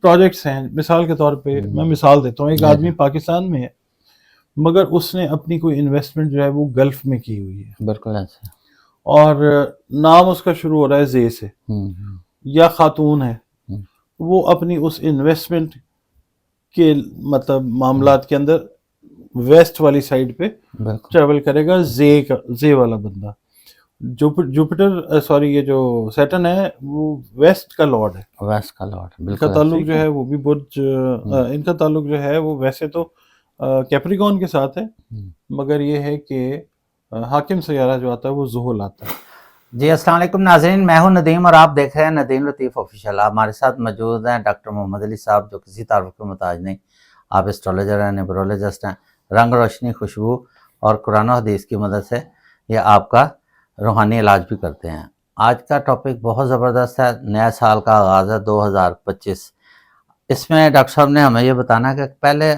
Projects ہیں. مثال کے طور پہ میں مثال دیتا ہوں, ایک آدمی پاکستان میں ہے مگر اس نے اپنی کوئی انویسٹمنٹ جو ہے وہ گلف میں کی ہوئی ہے, بالکل ایسے, اور نام اس کا شروع ہو رہا ہے زے سے, یا خاتون ہے, وہ اپنی اس انویسٹمنٹ کے مطلب معاملات کے اندر ویسٹ والی سائڈ پہ ٹریول کرے گا, زے والا بندہ. جوپیٹر سوری یہ جو سیٹرن ہے وہ ویسٹ کا لارڈ ہے, ویسٹ کا لارڈ, ان کا تعلق جو ہے وہ بھی برج, ان کا تعلق جو ہے وہ ویسے تو کیپریکون کے ساتھ ہے, مگر یہ ہے کہ حاکم سیارہ جو آتا ہے وہ زحل آتا ہے. جی السلام علیکم ناظرین, میں ہوں ندیم اور آپ دیکھ رہے ہیں ندیم لطیف آفیشیل. آپ ہمارے ساتھ موجود ہیں ڈاکٹر محمد علی صاحب, جو کسی تعارف کے محتاج نہیں. آپ اسٹرالوجر ہیں, نیبرولوجسٹ ہیں, رنگ روشنی, خوشبو اور قرآن و حدیث کی مدد سے یہ آپ کا روحانی علاج بھی کرتے ہیں. آج کا ٹاپک بہت زبردست ہے. نیا سال کا آغاز ہے 2025. اس میں ڈاکٹر صاحب نے ہمیں یہ بتانا کہ پہلے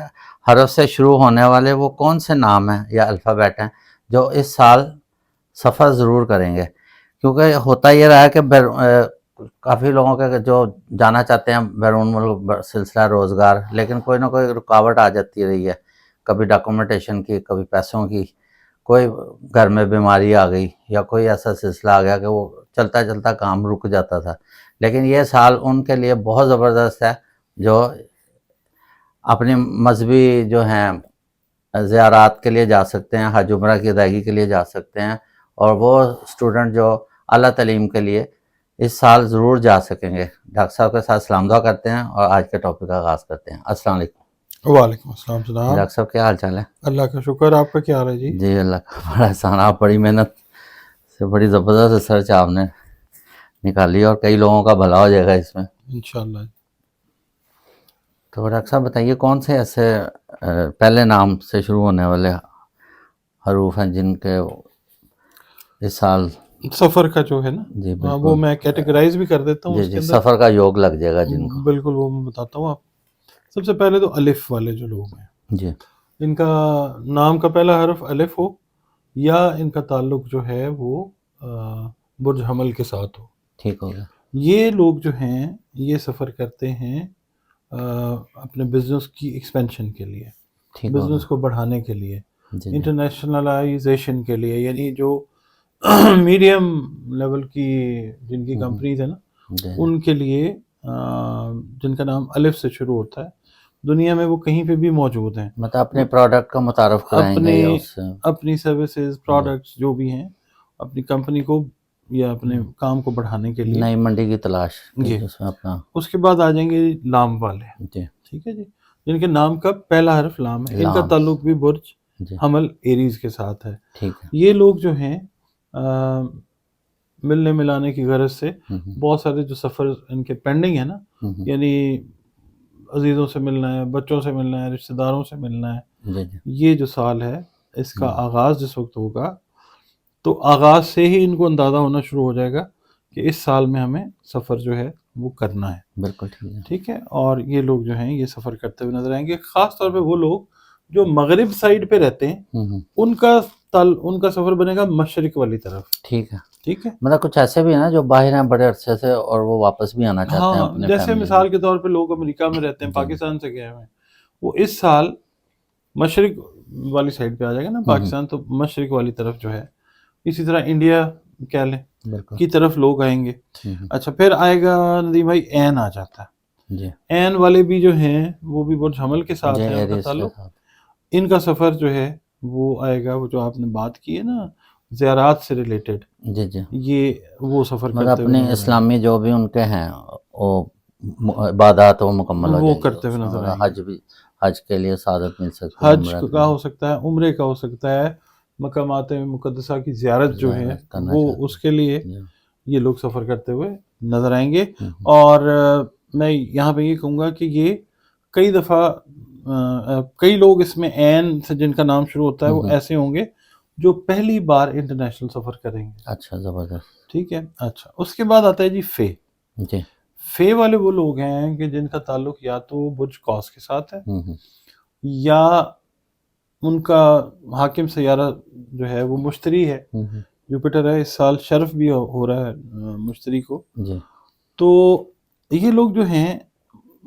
حرف سے شروع ہونے والے وہ کون سے نام ہیں یا الفابیٹ ہیں جو اس سال سفر ضرور کریں گے. کیونکہ ہوتا یہ رہا ہے کہ کافی لوگوں کے جو جانا چاہتے ہیں بیرون ملک سلسلہ روزگار, لیکن کوئی نہ کوئی رکاوٹ آ جاتی رہی ہے, کبھی ڈاکومنٹیشن کی, کبھی پیسوں کی, کوئی گھر میں بیماری آ گئی, یا کوئی ایسا سلسلہ آ گیا کہ وہ چلتا چلتا کام رک جاتا تھا. لیکن یہ سال ان کے لیے بہت زبردست ہے جو اپنی مذہبی جو ہیں زیارات کے لیے جا سکتے ہیں, حج عمرہ کی ادائیگی کے لیے جا سکتے ہیں, اور وہ اسٹوڈنٹ جو اعلیٰ تعلیم کے لیے اس سال ضرور جا سکیں گے. ڈاکٹر صاحب کے ساتھ سلام دعا کرتے ہیں اور آج کے ٹاپک کا آغاز کرتے ہیں. السلام علیکم. وعلیکم السلام جناب. ڈاکٹر صاحب کیا حال چال ہے؟ اللہ کا شکر, آپ کا کیا حال ہے جی؟ جی اللہ کا بڑا احسان. آپ بڑی محنت سے بڑی زبردست ریسرچ آپ نے نکالی اور کئی لوگوں کا بھلا ہو جائے گا اس میں انشاءاللہ. تو ڈاکٹر صاحب بتائیے کون سے ایسے پہلے نام سے شروع ہونے والے حروف ہیں جن کے اس سال سفر کا جو ہے نا, جی وہ میں کیٹیگرائز بھی کر دیتا ہوں جی اس کے جی اندر, سفر کا یوگ لگ جائے گا جن کو. بالکل وہ میں بتاتا ہوں. آپ سب سے پہلے تو الف والے جو لوگ ہیں, جی ان کا نام کا پہلا حرف الف ہو یا ان کا تعلق جو ہے وہ برج حمل کے ساتھ ہو, ٹھیک ہو گیا. یہ لوگ جو ہیں یہ سفر کرتے ہیں اپنے بزنس کی ایکسپینشن کے لیے, ٹھیک ہو بزنس کو بڑھانے کے لیے, جی انٹرنیشنلائزیشن کے لیے. یعنی جو میڈیم لیول کی جن کی کمپنیز ہیں نا, جی ان کے لیے جن کا نام الف سے شروع ہوتا ہے, دنیا میں وہ کہیں پہ بھی موجود ہیں. مطلب اپنے پروڈکٹ کا متعارف کرائیں گے یا اس سے اپنی سروسز پروڈکٹس جو بھی ہیں اپنی کمپنی کو یا اپنے کام کو بڑھانے کے لیے نئی منڈی کی تلاش جی. اس میں اپنا. اس کے بعد آ جائیں گے لام والے, جی ٹھیک ہے جی, جن کے نام کا پہلا حرف لام ہے. ان کا لام. تعلق بھی برج جی حمل ایریز کے ساتھ ہے. ٹھیک ہے. یہ لوگ جو ہیں ملنے ملانے کی غرض سے بہت سارے جو سفر ان کے پینڈنگ ہے نا, یعنی عزیزوں سے ملنا ہے, بچوں سے ملنا ہے, رشتہ داروں سے ملنا ہے, جی جی یہ جو سال ہے اس کا آغاز جس وقت ہوگا تو آغاز سے ہی ان کو اندازہ ہونا شروع ہو جائے گا کہ اس سال میں ہمیں سفر جو ہے وہ کرنا ہے. بالکل ٹھیک ہے. ٹھیک ہے, اور یہ لوگ جو ہیں یہ سفر کرتے ہوئے نظر آئیں گے. خاص طور پہ وہ لوگ جو مغرب سائڈ پہ رہتے ہیں ان کا سفر بنے گا مشرق والی طرف. ٹھیک ہے. ٹھیک ہے, مطلب کچھ ایسے بھی ہیں نا جو باہر ہیں بڑے عرصے سے اور وہ واپس بھی آنا چاہتے ہیں اپنے جیسے فیملی مثال کے طور پہ لوگ امریکہ میں رہتے ہیں, پاکستان سے گئے ہوئے ہیں, وہ اس سال مشرق والی سائڈ پہ آ جائے گا نا, پاکستان تو مشرق والی طرف جو ہے. اسی طرح انڈیا کہہ لیں کی طرف لوگ آئیں گے. اچھا, پھر آئے گا ندیم بھائی عین آ جاتا ہے. جی عین والے بھی جو ہیں وہ بھی برج حمل کے ساتھ ہیں ان کا تعلق. ان کا سفر جو ہے وہ آئے گا, وہ جو آپ نے بات کی ہے نا زیارات سے ریلیٹڈ, جی جی یہ وہ سفر مطلب کرتے اپنی ہوئے اسلامی جو بھی ان کے ہیں وہ عبادات وہ مکمل ہو وہ جائیں کرتے ہوئے نظر آئیں گے. حج کے لیے سعادت مل سکتی ہے, حج کا ہو سکتا ہے, عمرے کا ہو سکتا ہے, مقامات مقدسہ کی زیارت جو ہے وہ اس کے لیے یہ لوگ سفر کرتے ہوئے نظر آئیں گے. اور میں یہاں پہ یہ کہوں گا کہ یہ کئی دفعہ کئی لوگ اس میں عین سے جن کا نام شروع ہوتا ہے وہ ایسے ہوں گے جو پہلی بار انٹرنیشنل سفر کریں گے. اچھا زبردست. ٹھیک ہے. اچھا, اس کے بعد آتا ہے جی فے. جی فے والے وہ لوگ ہیں کہ جن کا تعلق یا تو برج قوس کے ساتھ ہے یا ان کا حاکم سیارہ جو ہے وہ مشتری ہے, جوپیٹر ہے. اس سال شرف بھی ہو رہا ہے مشتری کو. جی تو یہ لوگ جو ہیں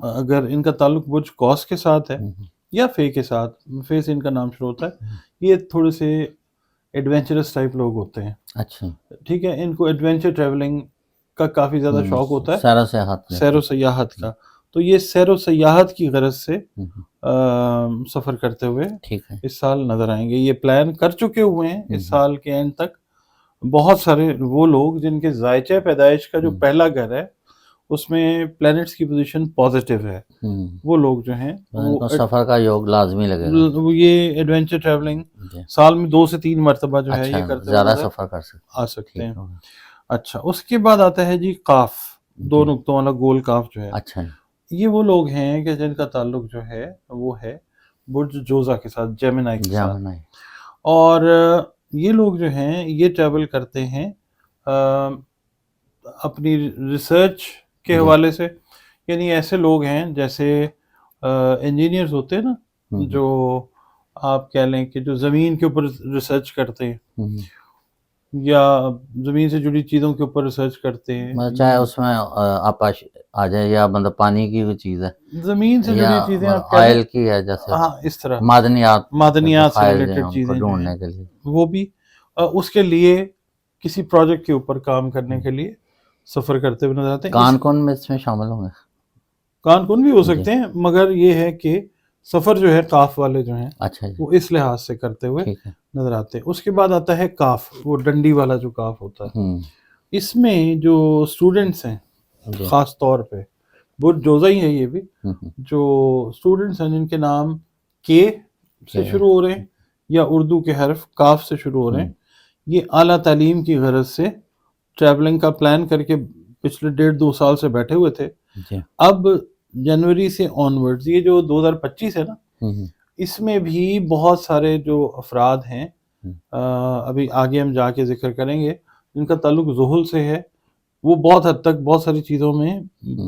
اگر ان کا تعلق برج قوس کے ساتھ ہے یا فے کے ساتھ، فے سے ان کا نام شروع ہوتا ہے، یہ تھوڑے سے ایڈونچرس ٹائپ لوگ ہوتے ہیں. اچھا ٹھیک ہے، ان کو ایڈونچر ٹریولنگ کا کافی زیادہ شوق ہوتا ہے، سیر و سیاحت کا. تو یہ سیر و سیاحت کی غرض سے سفر کرتے ہوئے اس سال نظر آئیں گے. یہ پلان کر چکے ہوئے ہیں اس سال کے اینڈ تک. بہت سارے وہ لوگ جن کے ذائچہ پیدائش کا جو پہلا گھر ہے اس میں پلینٹس کی پوزیشن پازیٹیو ہے، وہ لوگ جو ہیں وہ سفر کا یوگ لازمی لگے گا. یہ ایڈونچر ٹریولنگ سال میں 2 سے 3 مرتبہ جو ہے یہ کرتے زیادہ سفر کر آ سکتے ہیں. اچھا، اس کے بعد آتا ہے جی قاف، 2 نقطوں والا گول قاف جو ہے. اچھا، یہ وہ لوگ ہیں کہ جن کا تعلق جو ہے وہ ہے برج جوزا کے ساتھ، جیمنائی کے ساتھ. اور یہ لوگ جو ہیں یہ ٹریول کرتے ہیں اپنی ریسرچ کے حوالے سے. یعنی ایسے لوگ ہیں جیسے انجینئرز ہوتے ہیں نا، جو آپ کہہ لیں کہ جو زمین کے اوپر ریسرچ کرتے ہیں یا زمین سے جڑی چیزوں کے اوپر ریسرچ کرتے ہیں، چاہے اس میں آپ آ جائے یا مطلب پانی کی کوئی چیز ہے، زمین سے جڑی چیزیں، آئل کی ہے، جیسے ہاں اس طرح معدنیات سے ریلیٹڈ چیزیں ڈھونڈنے کے لیے، وہ بھی اس کے لیے کسی پروجیکٹ کے اوپر کام کرنے کے لیے سفر کرتے ہوئے نظر آتے ہیں. کان کون میں اس میں شامل ہوں گے؟ کان کون بھی ہو سکتے ہیں، مگر یہ ہے کہ سفر جو ہے قاف والے جو ہیں وہ اس لحاظ سے کرتے ہوئے نظر آتے ہیں. اس کے بعد آتا ہے کاف، وہ ڈنڈی والا جو کاف ہوتا ہے. اس میں جو اسٹوڈنٹس ہیں خاص طور پہ، برج جوزا ہی ہے یہ بھی، جو اسٹوڈنٹس ہیں جن کے نام کے سے شروع ہو رہے ہیں یا اردو کے حرف کاف سے شروع ہو رہے ہیں، یہ اعلیٰ تعلیم کی غرض سے ٹریولنگ کا پلان کر کے پچھلے 1.5-2 سال سے بیٹھے ہوئے تھے. اب جنوری سے آنورڈز، یہ جو 2025 ہے نا، اس میں بھی بہت سارے جو افراد ہیں، ابھی آگے ہم جا کے ذکر کریں گے، جن کا تعلق ذہل سے ہے، وہ بہت حد تک بہت ساری چیزوں میں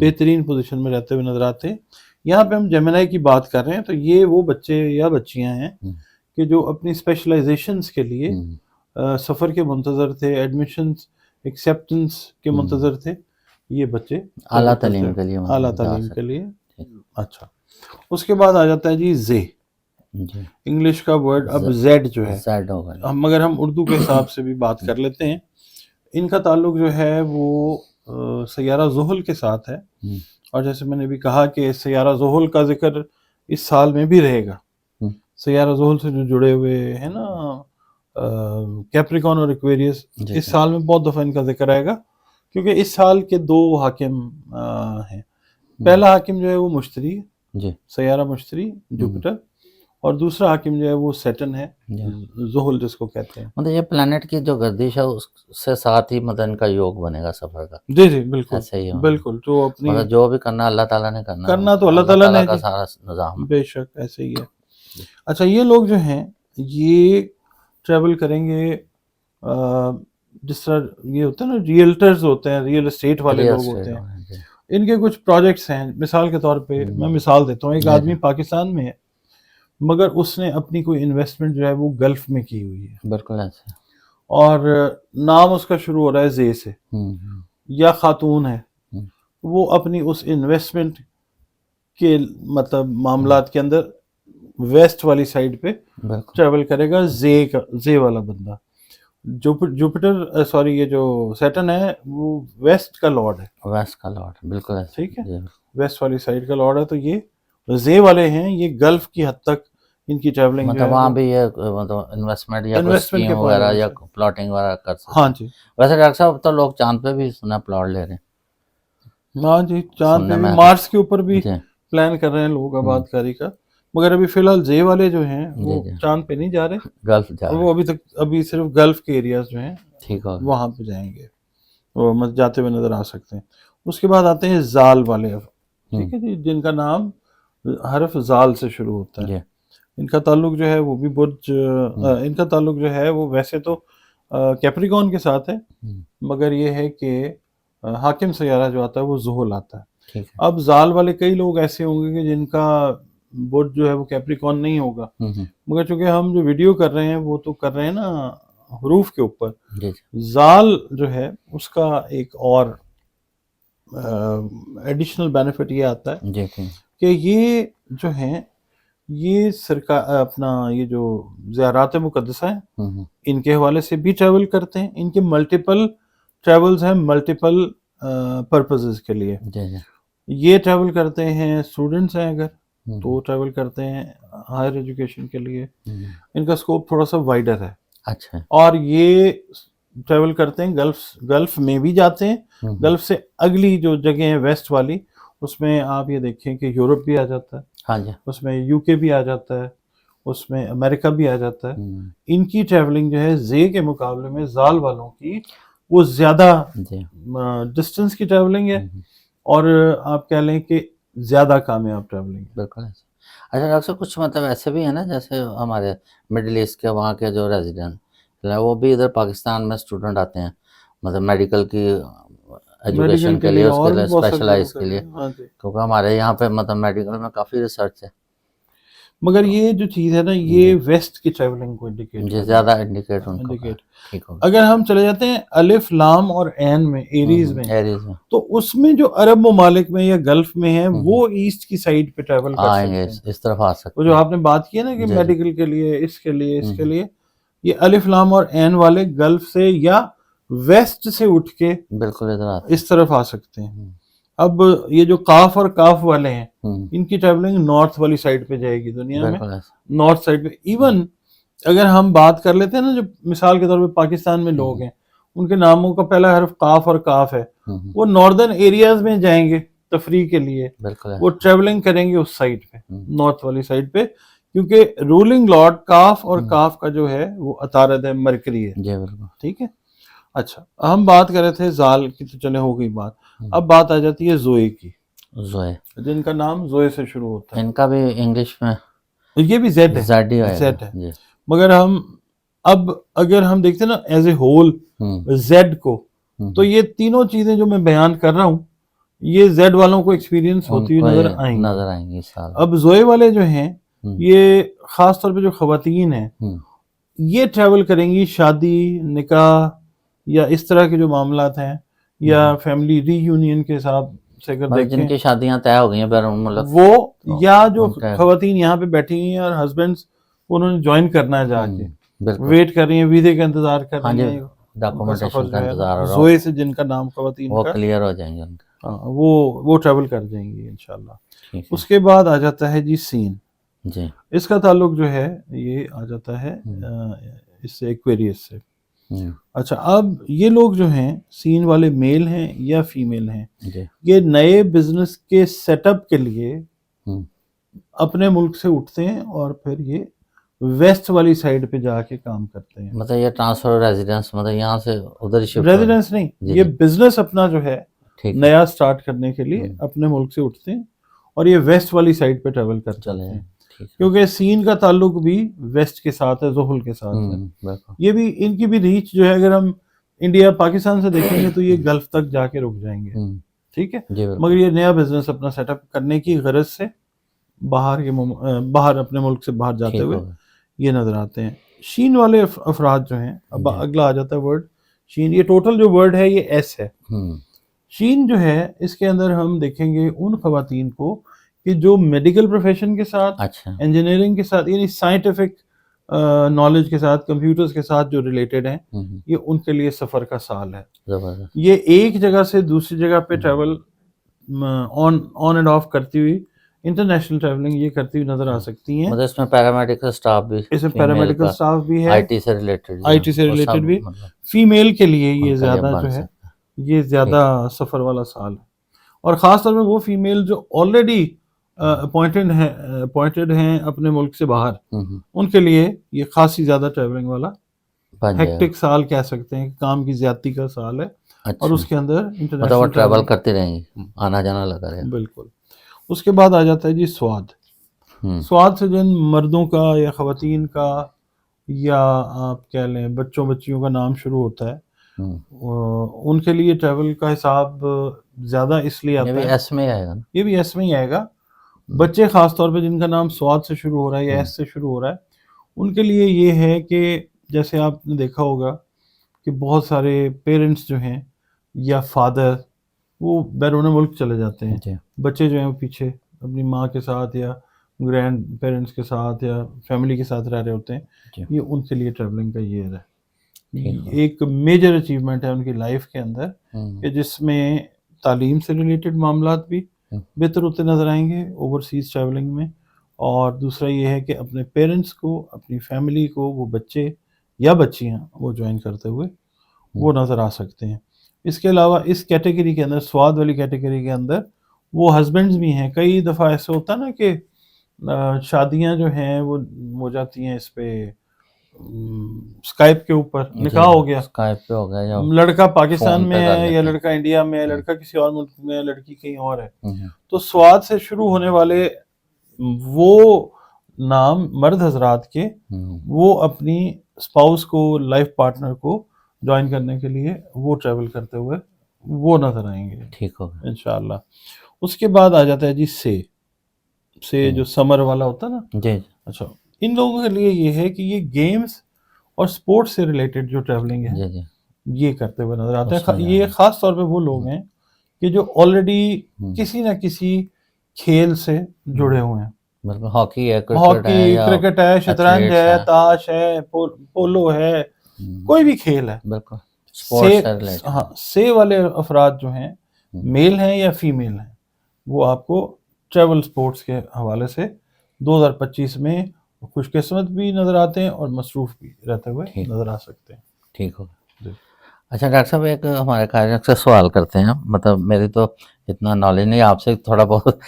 بہترین پوزیشن میں رہتے ہوئے نظر آتے ہیں. یہاں پہ ہم جیمنائی کی بات کر رہے ہیں، تو یہ وہ بچے یا بچیاں ہیں کہ جو اپنی اسپیشلائزیشنز کے لیے سفر کے منتظر تھے، ایڈمیشنز ایکسیپٹنس کے منتظر تھے. یہ بچے اعلیٰ تعلیم کے لیے. اچھا، اس کے بعد آ جاتا ہے جی زے، انگلش کا ورڈ اب زیڈ جو ہے، مگر ہم اردو کے حساب سے بھی بات کر لیتے ہیں. ان کا تعلق جو ہے وہ سیارہ زحل کے ساتھ ہے. اور جیسے میں نے بھی کہا کہ سیارہ زحل کا ذکر اس سال میں بھی رہے گا. سیارہ زحل سے جو جڑے ہوئے ہیں نا کیپریکون اور ایکویریس، اس سال میں بہت دفعہ ان کا ذکر آئے گا، کیونکہ اس سال کے 2 حاکم ہیں. پہلا حاکم جو ہے وہ مشتری ہے، سیارہ مشتری جوپیٹر، اور دوسرا حاکم جو ہے وہ سیٹن ہے، زحل جس کو کہتے ہیں. مطلب یہ پلانٹ کی جو گردش ہے اس سے ساتھ ہی مطلب ان کا یوگ بنے گا سفر کا. جی بالکل بالکل. جو اپنی مطلب جو بھی کرنا اللہ تعالیٰ نے کرنا تو اللہ تعالیٰ نے کا سارا نظام، بے شک ایسے ہی ہے. اچھا، یہ لوگ جو ہیں یہ ٹریول کریں گے جس طرح یہ ہوتا ہے نا، ریئلٹرز ہوتے ہیں، ریئل اسٹیٹ والے لوگ ہوتے ہیں. ان کے کچھ پروجیکٹس ہیں. مثال کے طور پہ میں مثال دیتا ہوں، ایک آدمی پاکستان میں ہے مگر اس نے اپنی کوئی انویسٹمنٹ جو ہے وہ گلف میں کی ہوئی ہے. بالکل ایسے. اور نام اس کا شروع ہو رہا ہے زے سے، یا خاتون ہے، وہ اپنی اس انویسٹمنٹ کے مطلب معاملات کے اندر ویسٹ والی سائڈ پہ ٹریول کرے گا. زے والا بندہ. جوپیٹر سوری یہ جو سیٹن ہے وہ ویسٹ کا لارڈ ہے. ویسٹ کا لارڈ، بالکل ایسے. ٹھیک ہے، ویسٹ والی سائڈ کا لارڈ ہے. تو یہ زے والے ہیں، یہ گلف کی حد تک ان کی ٹریولنگ مطلب وہاں بھی یہ مطلب انویسٹمنٹ یا اسکیم وغیرہ یا پلاٹنگ وغیرہ کر سکتے. ہاں جی. ویسے ڈاکٹر صاحب تو لوگ چاند پہ بھی سنا پلاٹ لے رہے ہیں. ہاں جی، چاند پہ بھی، مارس کے اوپر بھی پلان کر رہے ہیں لوگ آباد کاری کا. مگر ابھی فی الحال زے والے جو ہیں وہ چاند پہ نہیں جا رہے، گلف جا رہے. وہ ابھی صرف گلف کے ایریاز جو ہیں ٹھیک ہے وہاں پہ جائیں گے، وہ جاتے ہوئے نظر آ سکتے ہیں. اس کے بعد آتے ہیں زال والے، ٹھیک ہے جی، جن کا نام حرف زال سے شروع ہوتا ہے. ان کا تعلق جو ہے وہ بھی برج، ان کا تعلق جو ہے وہ ویسے تو کیپریکون کے ساتھ ہے، مگر یہ ہے کہ حاکم سیارہ جو آتا ہے وہ زحل آتا ہے. اب زال والے کئی لوگ ایسے ہوں گے کہ جن کا برج جو ہے وہ کیپریکون نہیں ہوگا، مگر چونکہ ہم جو ویڈیو کر رہے ہیں وہ تو کر رہے ہیں نا حروف کے اوپر. زال جو ہے اس کا ایک اور ایڈیشنل بینیفٹ یہ آتا ہے جی کہ یہ جو ہیں یہ سرکار اپنا یہ جو زیارات مقدسہ ہیں ان کے حوالے سے بھی ٹریول کرتے ہیں. ان کے ملٹیپل ٹریولز ہیں ملٹیپل پرپزز کے لیے. یہ ٹریول کرتے ہیں اسٹوڈنٹس ہیں اگر تو ٹریول کرتے ہیں ہائر ایجوکیشن کے لیے. ان کا اسکوپ تھوڑا سا وائڈر ہے. اچھا. اور یہ ٹریول کرتے ہیں گلف میں بھی جاتے ہیں. گلف سے اگلی جو جگہ ہیں ویسٹ والی اس میں آپ یہ دیکھیں کہ یورپ بھی آ جاتا ہے. ہاں جی. اس میں یو کے بھی آ جاتا ہے, اس میں امریکہ بھی آ جاتا ہے. ان کی ٹریولنگ جو ہے زے کے مقابلے میں زال والوں کی وہ زیادہ ڈسٹنس کی ٹریولنگ ہے اور آپ کہہ لیں کہ زیادہ کامیاب ٹریولنگ. بالکل. اچھا ڈاکٹر صاحب کچھ مطلب ایسے بھی ہیں نا جیسے ہمارے مڈل ایسٹ کے وہاں کے جو ریزیڈنٹ وہ بھی ادھر پاکستان میں اسٹوڈنٹ آتے ہیں مطلب میڈیکل کی ایجوکیشن کے لیے, اس کے لیے اسپیشلائز کے لیے, کیونکہ ہمارے یہاں پہ مطلب میڈیکل میں کافی ریسرچ ہے. مگر یہ جو چیز ہے نا یہ ویسٹ کی ٹریولنگ کو انڈیکیٹ زیادہ انڈیکیٹ. اگر ہم چلے جاتے ہیں الف لام اور عین میں ایریز میں تو اس میں جو عرب ممالک میں یا گلف میں ہیں وہ ایسٹ کی سائڈ پہ ٹریول کر سکتے ہیں, اس طرف آ سکتے ہیں. جو آپ نے بات کی ہے نا کہ میڈیکل کے لیے اس کے لیے یہ الف لام اور عین والے گلف سے یا ویسٹ سے اٹھ کے بالکل اس طرف آ سکتے ہیں. اب یہ جو قاف اور کاف والے ہیں ان کی ٹریولنگ نارتھ والی سائڈ پہ جائے گی دنیا میں, نارتھ سائڈ پہ. ایون اگر ہم بات کر لیتے ہیں نا جو مثال کے طور پہ پاکستان میں لوگ ہیں ان کے ناموں کا پہلا حرف قاف اور کاف ہے, وہ ناردرن ایریاز میں جائیں گے تفریح کے لیے, وہ ٹریولنگ کریں گے اس سائڈ پہ نارتھ والی سائڈ پہ, کیونکہ رولنگ لارڈ کاف اور کاف کا جو ہے وہ عطارد ہے, مرکری ہے. ٹھیک ہے. اچھا ہم بات کر رہے تھے زال کی تو چلے ہو گئی بات. اب بات آ جاتی ہے زوئے کی. زوئے جن کا نام زوئے سے شروع ہوتا ہے. ان کا بھی انگلش میں یہ بھی زیڈ ہے. مگر ہم اب اگر ہم دیکھتے ہیں نا ایز اے ہول زیڈ کو تو یہ تینوں چیزیں جو میں بیان کر رہا ہوں یہ زیڈ والوں کو ایکسپیرینس ہوتی ہوئی نظر آئیں گی. اب زوئے والے جو ہیں یہ خاص طور پہ جو خواتین ہیں یہ ٹریول کریں گی شادی نکاح یا اس طرح کے جو معاملات ہیں یا فیملی ری یونین کے حساب سے اگر دیکھیں جن کی شادیاں طے ہو گئی ہیں بیرون ملک وہ, یا جو خواتین یہاں پہ بیٹھی ہیں اور ہسبینڈز انہوں نے جوائن کرنا ہے جا کے ویٹ کر رہی ہیں, ویزے کا انتظار کر رہی ہیں, ڈاکومنٹیشن کا انتظار ہو رہا ہے, زوئے سے جن کا نام خواتین وہ کلیئر ہو جائیں گے ان کا, وہ ٹریول کر جائیں گی انشاءاللہ. اس کے بعد آ جاتا ہے جی سین. جی اس کا تعلق جو ہے یہ آ جاتا ہے اس سے ایکویریس سے. اچھا اب یہ لوگ جو ہیں سین والے میل ہیں یا فیمیل ہیں, یہ نئے بزنس کے سیٹ اپ کے لیے اپنے ملک سے اٹھتے ہیں اور پھر یہ ویسٹ والی سائڈ پہ جا کے کام کرتے ہیں. مطلب یہ ٹرانسفر ریزیڈنس مطلب یہاں سے ادھر شفٹ, ریزیڈنس نہیں, یہ بزنس اپنا جو ہے نیا سٹارٹ کرنے کے لیے اپنے ملک سے اٹھتے ہیں اور یہ ویسٹ والی سائڈ پہ ٹریول کر چلے ہیں, کیونکہ سین کا تعلق بھی ویسٹ کے ساتھ ہے, زحل کے ساتھ ہے. یہ بھی ان کی بھی ریچ جو ہے اگر ہم انڈیا پاکستان سے دیکھیں گے تو یہ گلف تک جا کے رک جائیں گے. ٹھیک ہے. مگر یہ نیا بزنس اپنا سیٹ اپ کرنے کی غرض سے باہر اپنے ملک سے باہر جاتے ہوئے یہ نظر آتے ہیں. شین والے افراد جو ہیں, اب اگلا آ جاتا ہے ورڈ شین. یہ ٹوٹل جو ورڈ ہے یہ ایس ہے. شین جو ہے اس کے اندر ہم دیکھیں گے ان خواتین کو کہ جو میڈیکل پروفیشن کے ساتھ, انجینئرنگ کے ساتھ, یعنی سائنٹیفک نالج کے ساتھ, کمپیوٹرز کے ساتھ جو ریلیٹڈ ہیں, یہ ان کے لیے سفر کا سال ہے. یہ ایک جگہ سے دوسری جگہ پہ ٹریول آن اینڈ آف کرتی ہوئی انٹرنیشنل ٹریولنگ یہ کرتی ہوئی نظر آ سکتی ہیں. اس میں پیرامیڈیکل سٹاف بھی, اس میں پیرامیڈیکل سٹاف بھی ہے, آئی ٹی سے ریلیٹڈ بھی. فیمیل کے لیے یہ زیادہ جو ہے یہ زیادہ سفر والا سال ہے. اور خاص طور پہ وہ فیمیل جو آلریڈی اپوائنٹڈ ہیں اپنے ملک سے باہر, ان کے لیے یہ خاصی زیادہ ٹریولنگ والا ہیکٹک سال کہہ سکتے ہیں, کام کی زیادتی کا سال ہے. اور اس کے اندر مطلب ٹریول کرتے رہیں گے, آنا جانا لگا رہے. بالکل. اس کے بعد آ جاتا ہے جی سواد. سواد سے جن مردوں کا یا خواتین کا یا آپ کہہ لیں بچیوں کا نام شروع ہوتا ہے, ان کے لیے ٹریول کا حساب زیادہ اس لیے آتا ہے, یہ بھی ایس میں آئے گا, یہ بھی ایس میں ہی آئے گا. بچے خاص طور پہ جن کا نام سواد سے شروع ہو رہا ہے یا ایس سے شروع ہو رہا ہے, ان کے لیے یہ ہے کہ جیسے آپ نے دیکھا ہوگا کہ بہت سارے پیرنٹس جو ہیں یا فادر وہ بیرون ملک چلے جاتے ہیں. جی بچے جو ہیں وہ پیچھے اپنی ماں کے ساتھ یا گرینڈ پیرنٹس کے ساتھ یا فیملی کے ساتھ رہ رہے ہوتے ہیں. جی یہ ان کے لیے ٹریولنگ کا یہ ہے ٹھیک ہے. ایک میجر اچیومنٹ ہے ان کی لائف کے اندر, کہ جس میں تعلیم سے ریلیٹڈ معاملات بھی بہتر ہوتے نظر آئیں گے اوورسیز ٹریولنگ میں, اور دوسرا یہ ہے کہ اپنے پیرنٹس کو, اپنی فیملی کو وہ بچے یا بچیاں وہ جوائن کرتے ہوئے وہ نظر آ سکتے ہیں. اس کے علاوہ اس کیٹیگری کے اندر, سواد والی کیٹیگری کے اندر, وہ ہسبینڈز بھی ہیں. کئی دفعہ ایسے ہوتا ہے نا کہ شادیاں جو ہیں وہ ہو جاتی ہیں اس پہ اسکائپ کے اوپر, نکاح ہو گیا, اسکائپ پہ ہو گیا, یا لڑکا پاکستان فون پہ میں کر ہے لیتے یا ہیں. لڑکا انڈیا میں ہے, لڑکا کسی اور ملک میں ہے, لڑکی کہیں اور ہے. تو سواد سے شروع ہونے والے وہ نام مرد حضرات کے, وہ اپنی اسپاؤس کو, لائف پارٹنر کو جوائن کرنے کے لیے وہ ٹریول کرتے ہوئے وہ نظر آئیں گے ٹھیک ہوگا انشاءاللہ. اس کے بعد آ جاتا ہے جی سے جو سمر والا ہوتا ہے نا. جی اچھا, ان لوگوں کے لیے یہ ہے کہ یہ گیمز اور سپورٹس سے ریلیٹڈ جو ٹریولنگ ہے جی جی یہ کرتے ہوئے نظر آتے اس میں ہیں. یہ خاص طور پہ وہ لوگ ہیں کہ جو آلریڈی کسی نہ کسی کھیل سے جڑے ہوئے ہیں. بالکل, ہاکی ہے, کرکٹ ہے, ہاکی, یا کرکٹ ہے, شطرنج ہے, تاش ہے, پولو ہے, کوئی بھی کھیل ہے. بالکل اسپورٹس سے ریلیٹڈ. ہاں, سے والے افراد جو ہیں میل ہیں یا فیمیل ہیں, وہ آپ کو ٹریول سپورٹس کے حوالے سے 2025 میں خوش قسمت بھی نظر آتے ہیں اور مصروف بھی رہتے ہوئے نظر آ سکتے ہیں. ٹھیک ہوگا. اچھا ڈاکٹر صاحب, ایک ہمارے قائد سے سوال کرتے ہیں, مطلب میری تو اتنا نالج نہیں, آپ سے تھوڑا بہت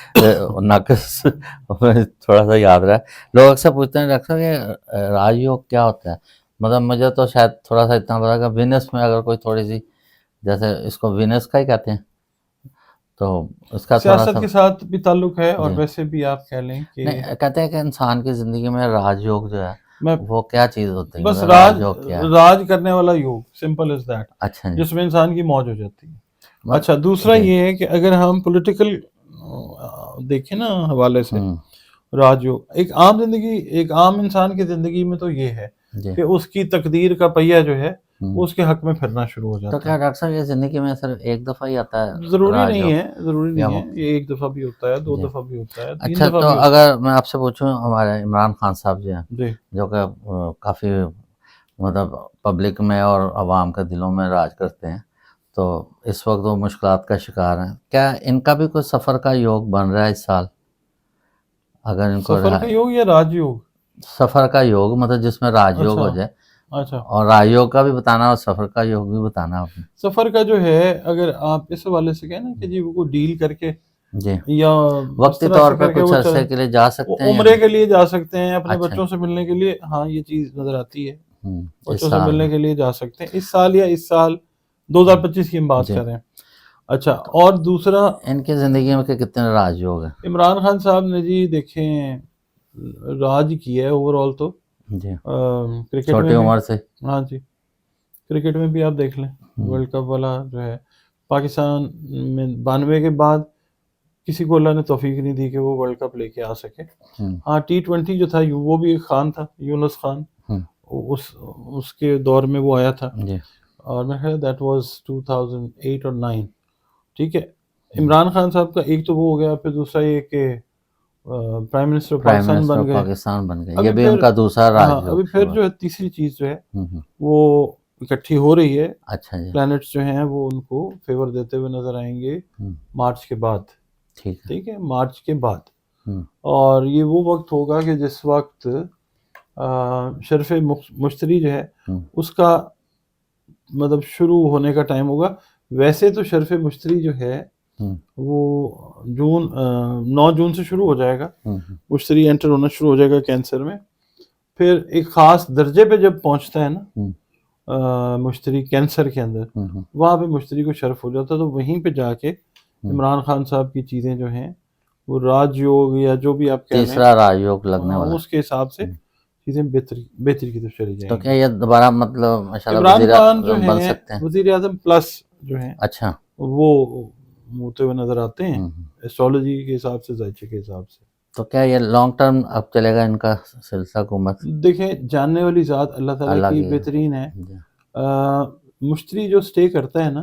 ناقص تھوڑا سا یاد رہا ہے. لوگ اکثر پوچھتے ہیں ڈاکٹر صاحب یہ راج یوگ کیا ہوتا ہے؟ مطلب مجھے تو شاید تھوڑا سا اتنا پتا کہ وینس میں اگر کوئی تھوڑی سی, جیسے اس کو وینس کا ہی کہتے ہیں, تو اس کا تھوڑا سیاست سا کے ساتھ بھی تعلق ہے, اور ویسے بھی آپ کہہ لیں کہ نہیں, کہتے ہیں کہ انسان کی زندگی میں راج یوگ جو ہے وہ کیا چیز ہوتی ہے؟ بس مطلب راج یوگ کیا ہے؟ راج کرنے والا یوگ, سمپل از دیٹ, اچھا جی, جس میں انسان کی موج ہو جاتی ہے. اچھا, دوسرا یہ ہے کہ اگر ہم پولیٹیکل دیکھیں نا حوالے سے, راج یوگ ایک عام زندگی, ایک عام انسان کی زندگی میں تو یہ ہے کہ اس کی تقدیر کا پہیہ جو ہے وہ اس کے حق میں پھرنا شروع ہو تو جاتا کیا ہے. ڈاکٹر صاحب یہ زندگی میں صرف ایک دفعہ ہی آتا ہے؟ ضروری نہیں ہے, ضروری نہیں ہے, یہ ایک دفعہ بھی ہوتا ہے, 2 دفعہ بھی ہوتا ہے, 3 اچھا, دفعہ تو بھی ہوتا اگر میں آپ سے پوچھوں, ہمارے عمران خان صاحب جو ہیں, ہے. جو کہ کافی مطلب پبلک میں اور عوام کے دلوں میں راج کرتے ہیں, تو اس وقت وہ مشکلات کا شکار ہیں, کیا ان کا بھی کوئی سفر کا یوگ بن رہا ہے اس سال؟ اگر ان کو سفر کا یوگ یا راج یوگ؟ سفر کا یوگ, مطلب جس میں راج یوگ ہو جائے. اچھا, اور راج یوگ کا بھی بتانا اور سفر کا یوگ بھی بتانا آپ نے. سفر کا جو ہے, اگر آپ اس حوالے سے کہیں نا کہ جی وہ ڈیل کر کے جی یا وقتی طور پہ کچھ عرصے کے لیے جا سکتے ہیں, عمرے کے لیے جا سکتے ہیں, اپنے بچوں سے ملنے کے لیے, ہاں یہ چیز نظر آتی ہے, بچوں سے ملنے کے لیے جا سکتے ہیں اس سال, یا اس سال 2025 کی ہم بات کر رہے ہیں. اچھا, اور دوسرا ان کی زندگی میں کتنے راج یوگ ہیں؟ عمران خان صاحب نے جی دیکھیں راج کیا ہے اوور آل تو جی, کرکٹ چھوٹی میں, عمر سے. ہاں جی, کرکٹ میں بھی آپ دیکھ لیں, ورلڈ کپ والا جو ہے پاکستان میں 92 کے بعد کسی کو اللہ نے توفیق نہیں دی کہ وہ ورلڈ کپ لے کے آ سکے. ہاں, T20 جو تھا وہ بھی ایک خان تھا, یونس خان, اس کے دور میں وہ آیا تھا, اور میں خیال دیٹ واز 2008 اور 9. ٹھیک ہے, عمران خان صاحب کا ایک تو وہ ہو گیا, پھر دوسرا یہ کہ پرائم منسٹر پاکستان بن گئے, یہ بھی ان کا دوسرا راج. ابھی پھر جو ہے تیسری چیز جو ہے وہ اکٹھی ہو رہی ہے. اچھا جی, پلانٹس جو ہیں وہ ان کو فیور دیتے ہوئے نظر آئیں گے مارچ کے بعد. ٹھیک ہے, مارچ کے بعد. اور یہ وہ وقت ہوگا کہ جس وقت شرف مشتری جو ہے اس کا مطلب شروع ہونے کا ٹائم ہوگا. ویسے تو شرف مشتری جو ہے وہ 9 جون سے شروع ہو جائے گا, مشتری انٹر ہونا شروع ہو جائے گا کینسر میں. پھر ایک خاص درجے پہ جب پہنچتا ہے نا مشتری کینسر کے اندر, وہاں پہ مشتری کو شرف ہو جاتا ہے. تو وہیں پہ جا کے عمران خان صاحب کی چیزیں جو ہیں وہ راج یوگ یا جو بھی آپ کہہ رہے ہیں تیسرا راج یوگ لگنے والا, اس کے حساب سے چیزیں بہتری کی طرف چلی جائیں. تو کیا یہ دوبارہ مطلب عمران خان جو ہیں وزیر اعظم پلس جو ہیں, اچھا, وہ ہوتے ہوئے نظر آتے ہیں ایسٹرالوجی کے حساب سے, ذائچے کے حساب سے. تو کیا یہ لانگ ٹرم اب چلے گا ان کا سلسلہ حکومت؟ دیکھیں, جاننے والی ذات اللہ تعالیٰ کی بہترین ہے. مشتری جو سٹے کرتا ہے نا